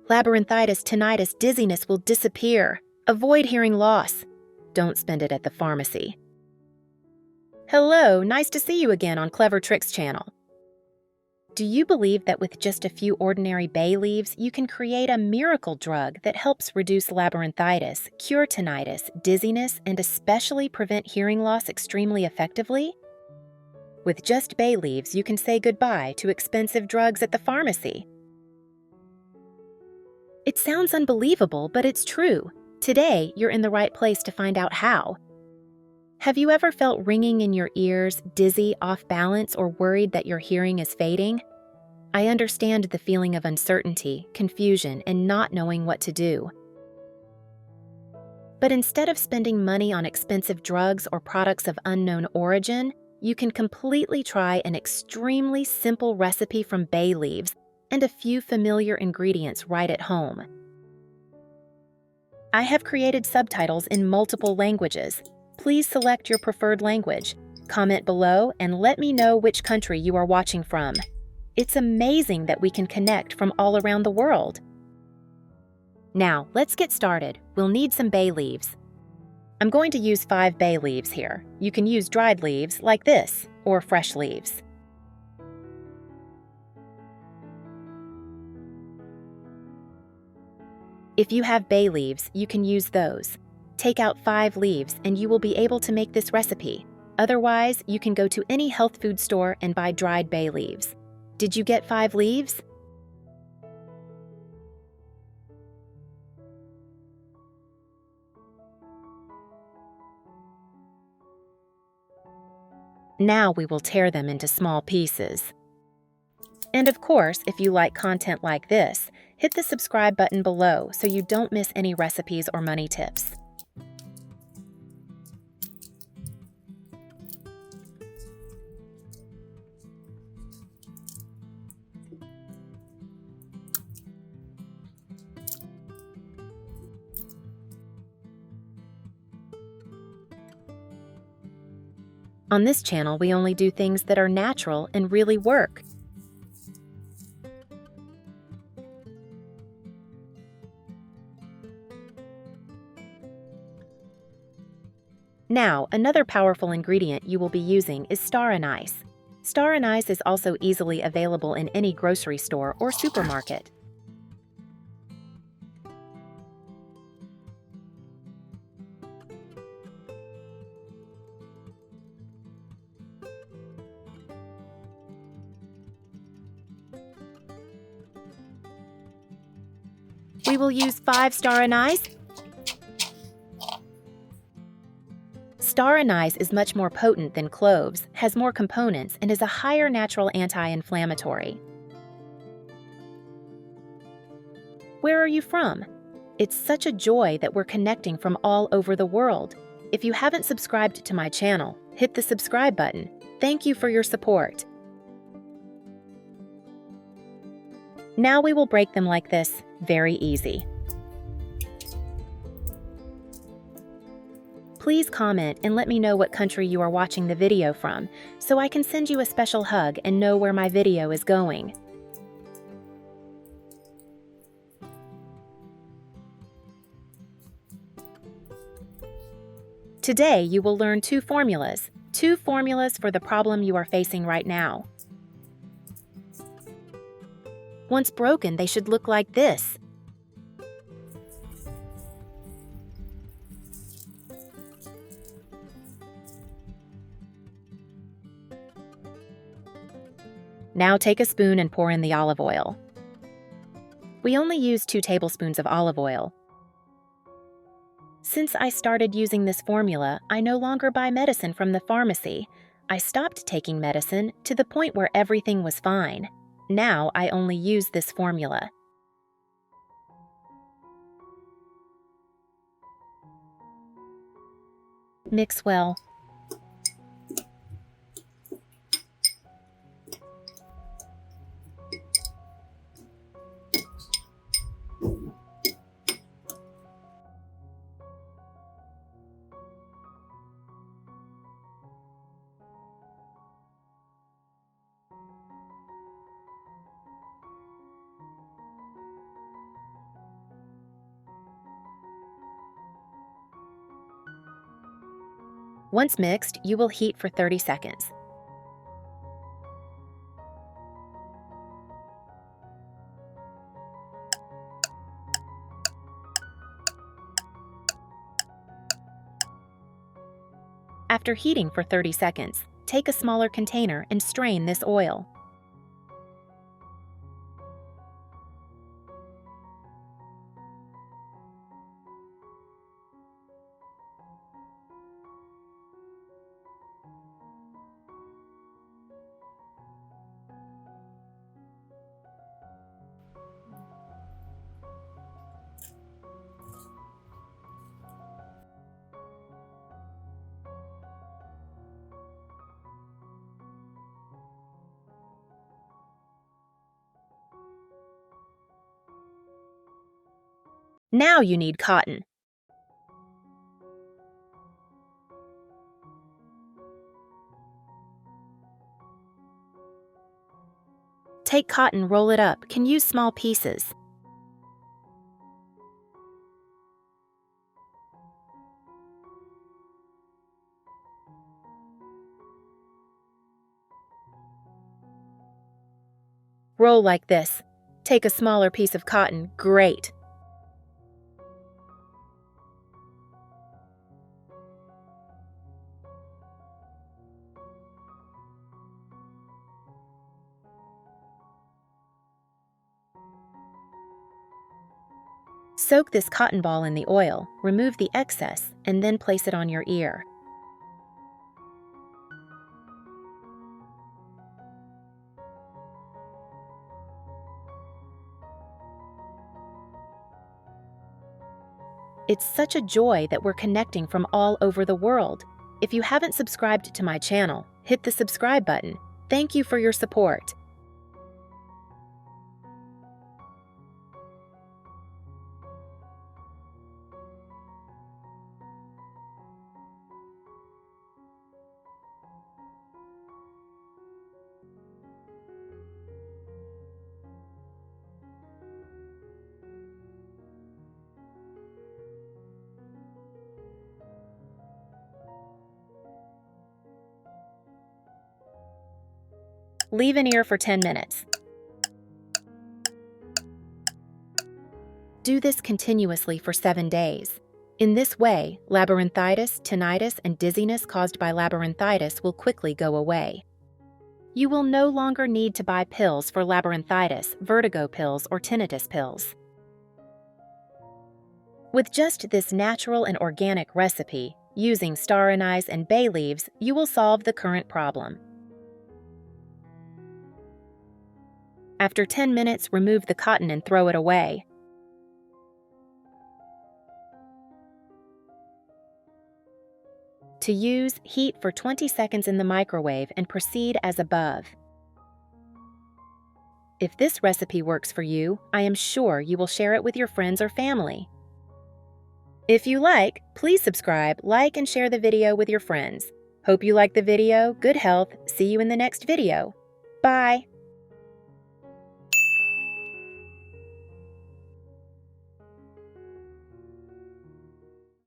Labyrinthitis, tinnitus, dizziness will disappear. Avoid hearing loss. Don't spend it at the pharmacy. Hello, nice to see you again on Clever Tricks channel. Do you believe that with just a few ordinary bay leaves, you can create a miracle drug that helps reduce labyrinthitis, cure tinnitus, dizziness, and especially prevent hearing loss extremely effectively? With just bay leaves, you can say goodbye to expensive drugs at the pharmacy. It sounds unbelievable, but it's true. Today, you're in the right place to find out how. Have you ever felt ringing in your ears, dizzy, off balance, or worried that your hearing is fading? I understand the feeling of uncertainty, confusion, and not knowing what to do. But instead of spending money on expensive drugs or products of unknown origin, you can completely try an extremely simple recipe from bay leaves and a few familiar ingredients right at home. I have created subtitles in multiple languages. Please select your preferred language, comment below, and let me know which country you are watching from. It's amazing that we can connect from all around the world. Now, let's get started. We'll need some bay leaves. I'm going to use 5 bay leaves here. You can use dried leaves like this, or fresh leaves. If you have bay leaves, you can use those. Take out 5 leaves and you will be able to make this recipe. Otherwise, you can go to any health food store and buy dried bay leaves. Did you get 5 leaves? Now we will tear them into small pieces. And of course, if you like content like this, hit the subscribe button below so you don't miss any recipes or money tips. On this channel, we only do things that are natural and really work. Now, another powerful ingredient you will be using is star anise. Star anise is also easily available in any grocery store or supermarket. We will use 5 star anise. Star anise is much more potent than cloves, has more components, and is a higher natural anti-inflammatory. Where are you from? It's such a joy that we're connecting from all over the world. If you haven't subscribed to my channel, hit the subscribe button. Thank you for your support. Now we will break them like this, very easy. Please comment and let me know what country you are watching the video from, so I can send you a special hug and know where my video is going. Today you will learn 2 formulas for the problem you are facing right now. Once broken, they should look like this. Now take a spoon and pour in the olive oil. We only use 2 tablespoons of olive oil. Since I started using this formula, I no longer buy medicine from the pharmacy. I stopped taking medicine to the point where everything was fine. Now I only use this formula. Mix well. Once mixed, you will heat for 30 seconds. After heating for 30 seconds, take a smaller container and strain this oil. Now you need cotton. Take cotton, roll it up, can use small pieces. Roll like this. Take a smaller piece of cotton, great. Soak this cotton ball in the oil, remove the excess, and then place it on your ear. It's such a joy that we're connecting from all over the world. If you haven't subscribed to my channel, hit the subscribe button. Thank you for your support. Leave an ear for 10 minutes. Do this continuously for 7 days. In this way, labyrinthitis, tinnitus, and dizziness caused by labyrinthitis will quickly go away. You will no longer need to buy pills for labyrinthitis, vertigo pills, or tinnitus pills. With just this natural and organic recipe, using star anise and bay leaves, you will solve the current problem. After 10 minutes, remove the cotton and throw it away. To use, heat for 20 seconds in the microwave and proceed as above. If this recipe works for you, I am sure you will share it with your friends or family. If you like, please subscribe, like, and share the video with your friends. Hope you like the video. Good health. See you in the next video. Bye.